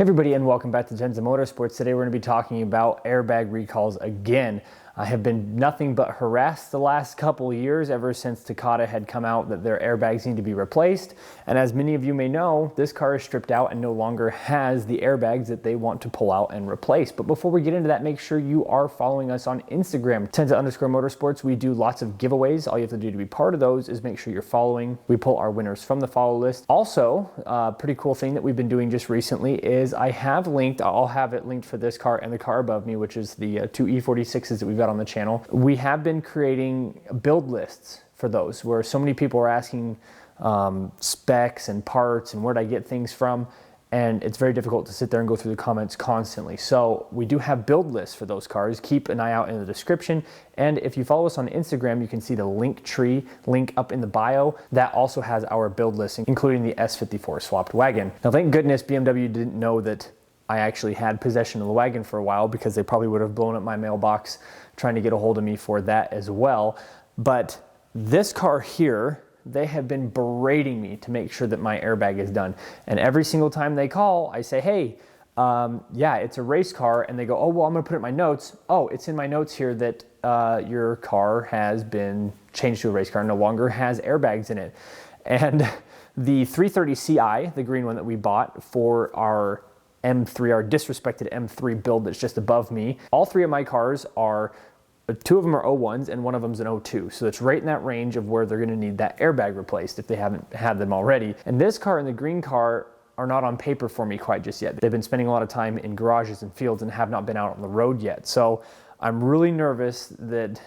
Everybody, and welcome back to Tenza Motorsports. Today we're going to be talking about airbag recalls again. I have been nothing but harassed the last couple years ever since Takata had come out that their airbags need to be replaced. And as many of you may know, this car is stripped out and no longer has the airbags that they want to pull out and replace. But before we get into that, make sure you are following us on Instagram, Tenza_Motorsports. We do lots of giveaways. All you have to do to be part of those is make sure you're following. We pull our winners from the follow list. Also, a pretty cool thing that we've been doing just recently is I'll have it linked for this car and the car above me, which is the two E46s that we've got on the channel. We have been creating build lists for those where so many people are asking specs and parts and where do I get things from, and it's very difficult to sit there and go through the comments constantly. So we do have build lists for those cars. Keep an eye out in the description, and if you follow us on Instagram, you can see the link tree link up in the bio. That also has our build list, including the S54 swapped wagon. Now thank goodness BMW didn't know that I actually had possession of the wagon for a while, because they probably would have blown up my mailbox trying to get a hold of me for that as well. But this car here, they have been berating me to make sure that my airbag is done. And every single time they call, I say, hey, yeah, it's a race car. And they go, oh, well, I'm gonna put it in my notes. Oh, it's in my notes here that your car has been changed to a race car, no longer has airbags in it. And the 330 Ci, the green one that we bought for our M3, our disrespected M3 build that's just above me. All three of my cars are, two of them are 01s and one of them's an 02. So it's right in that range of where they're gonna need that airbag replaced if they haven't had them already. And this car and the green car are not on paper for me quite just yet. They've been spending a lot of time in garages and fields and have not been out on the road yet. So I'm really nervous that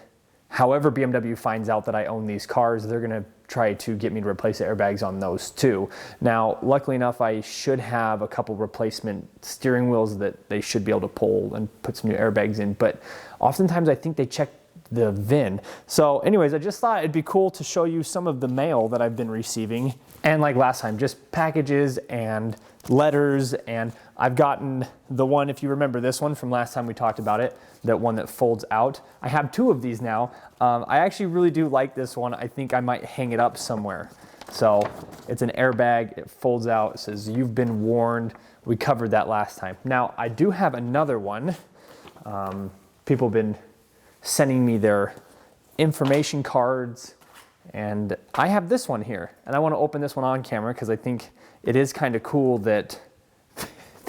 however BMW finds out that I own these cars, they're gonna try to get me to replace the airbags on those too. Now, luckily enough, I should have a couple replacement steering wheels that they should be able to pull and put some new airbags in, but oftentimes I think they check the VIN. So anyways, I just thought it'd be cool to show you some of the mail that I've been receiving. And like last time, just packages and letters. And I've gotten the one, if you remember this one from last time we talked about it, that one that folds out. I have two of these now. I actually really do like this one. I think I might hang it up somewhere. So it's an airbag, it folds out, it says, you've been warned. We covered that last time. Now I do have another one. People have been sending me their information cards, and I have this one here, and I want to open this one on camera because I think it is kind of cool that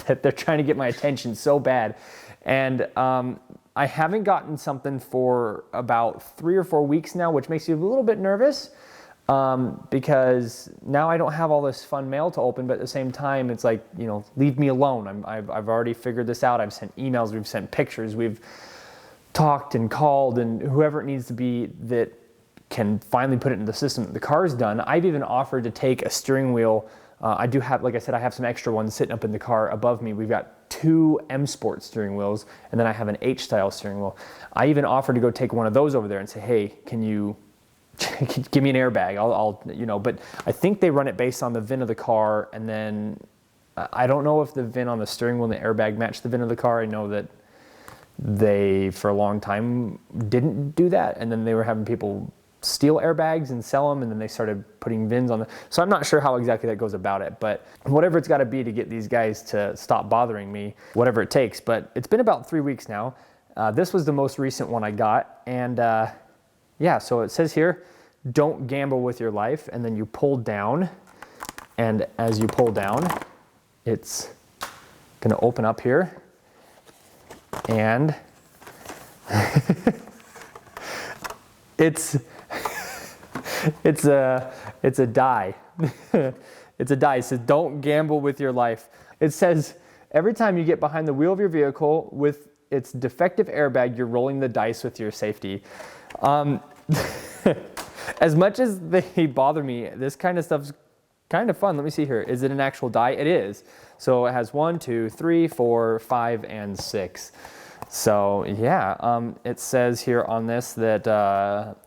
that they're trying to get my attention so bad. And I haven't gotten something for about 3 or 4 weeks now, which makes you a little bit nervous because now I don't have all this fun mail to open, but at the same time, it's like, you know, leave me alone. I've already figured this out. I've sent emails, we've sent pictures, we've talked and called, and whoever it needs to be that can finally put it in the system that the car's done. I've even offered to take a steering wheel. I do have, like I said, I have some extra ones sitting up in the car above me. We've got 2 M Sport steering wheels, and then I have an H style steering wheel. I even offered to go take one of those over there and say, hey, can you give me an airbag? I'll, you know, but I think they run it based on the VIN of the car, and then I don't know if the VIN on the steering wheel and the airbag match the VIN of the car. I know that they, for a long time, didn't do that, and then they were having people steal airbags and sell them, and then they started putting VINs on them. So I'm not sure how exactly that goes about it, but whatever it's got to be to get these guys to stop bothering me, whatever it takes. But it's been about 3 weeks now. This was the most recent one I got, and yeah, so it says here, don't gamble with your life, and then you pull down, and as you pull down, it's going to open up here, and it's a die. It's a die. It says, don't gamble with your life. It says, every time you get behind the wheel of your vehicle with its defective airbag, you're rolling the dice with your safety. As much as they bother me, this kind of stuff's kind of fun. Let me see here. Is it an actual die? It is. So it has 1, 2, 3, 4, 5, and 6. So yeah, it says here on this that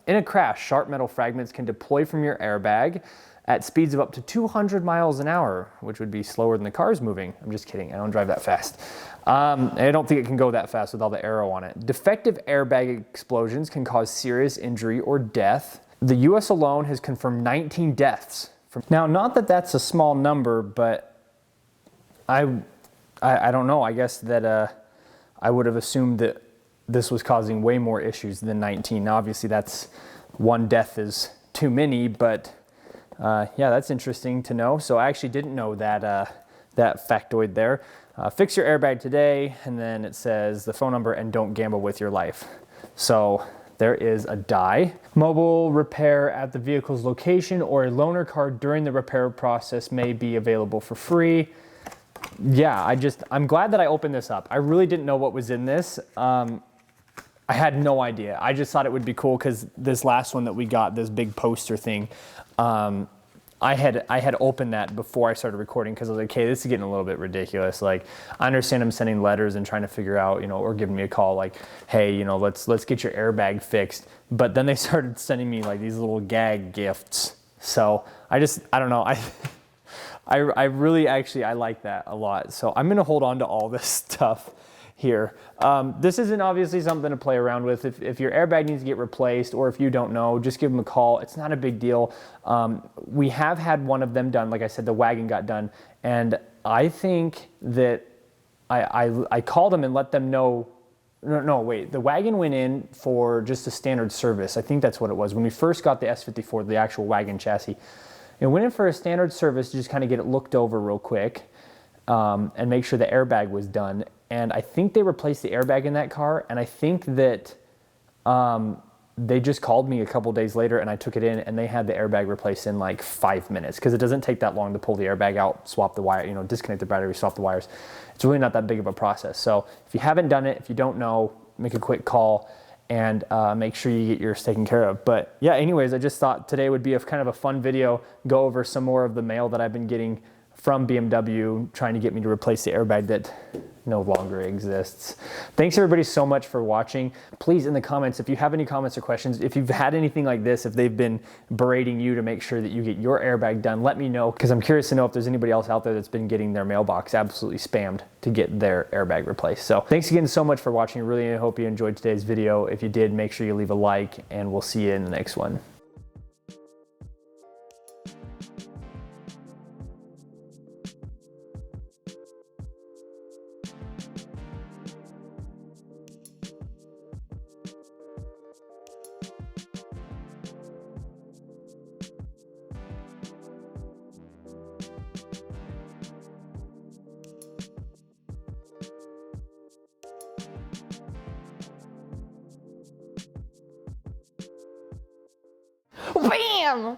in a crash, sharp metal fragments can deploy from your airbag at speeds of up to 200 miles an hour, which would be slower than the car's moving. I'm just kidding, I don't drive that fast. I don't think it can go that fast with all the aero on it. Defective airbag explosions can cause serious injury or death. The US alone has confirmed 19 deaths. Now, not that that's a small number, but I I don't know. I guess that I would have assumed that this was causing way more issues than 19. Now, obviously, that's one death is too many, but yeah, that's interesting to know. So I actually didn't know that that factoid there. Fix your airbag today, and then it says the phone number and don't gamble with your life. So there is a die. Mobile repair at the vehicle's location or a loaner car during the repair process may be available for free. Yeah, I'm glad that I opened this up. I really didn't know what was in this. I had no idea. I just thought it would be cool because this last one that we got, this big poster thing, I had opened that before I started recording because I was like, okay, this is getting a little bit ridiculous. Like, I understand I'm sending letters and trying to figure out, or giving me a call like, hey, let's get your airbag fixed. But then they started sending me like these little gag gifts. So I don't know. I really actually, I like that a lot. So I'm gonna hold on to all this stuff here. This isn't obviously something to play around with. If your airbag needs to get replaced, or if you don't know, just give them a call. It's not a big deal. We have had one of them done. Like I said, the wagon got done. And I think that I called them and let them know. No, wait, the wagon went in for just a standard service. I think that's what it was. When we first got the S54, the actual wagon chassis, it went in for a standard service to just kind of get it looked over real quick and make sure the airbag was done. And I think they replaced the airbag in that car. And I think that they just called me a couple days later and I took it in and they had the airbag replaced in like 5 minutes because it doesn't take that long to pull the airbag out, swap the wire, disconnect the battery, swap the wires. It's really not that big of a process. So if you haven't done it, if you don't know, make a quick call and make sure you get yours taken care of. But yeah, anyways, I just thought today would be a kind of a fun video, go over some more of the mail that I've been getting from BMW trying to get me to replace the airbag that no longer exists. Thanks everybody so much for watching. Please, in the comments, if you have any comments or questions, if you've had anything like this, if they've been berating you to make sure that you get your airbag done, let me know, because I'm curious to know if there's anybody else out there that's been getting their mailbox absolutely spammed to get their airbag replaced. So thanks again so much for watching. Really, I hope you enjoyed today's video. If you did, make sure you leave a like, and we'll see you in the next one. Bam!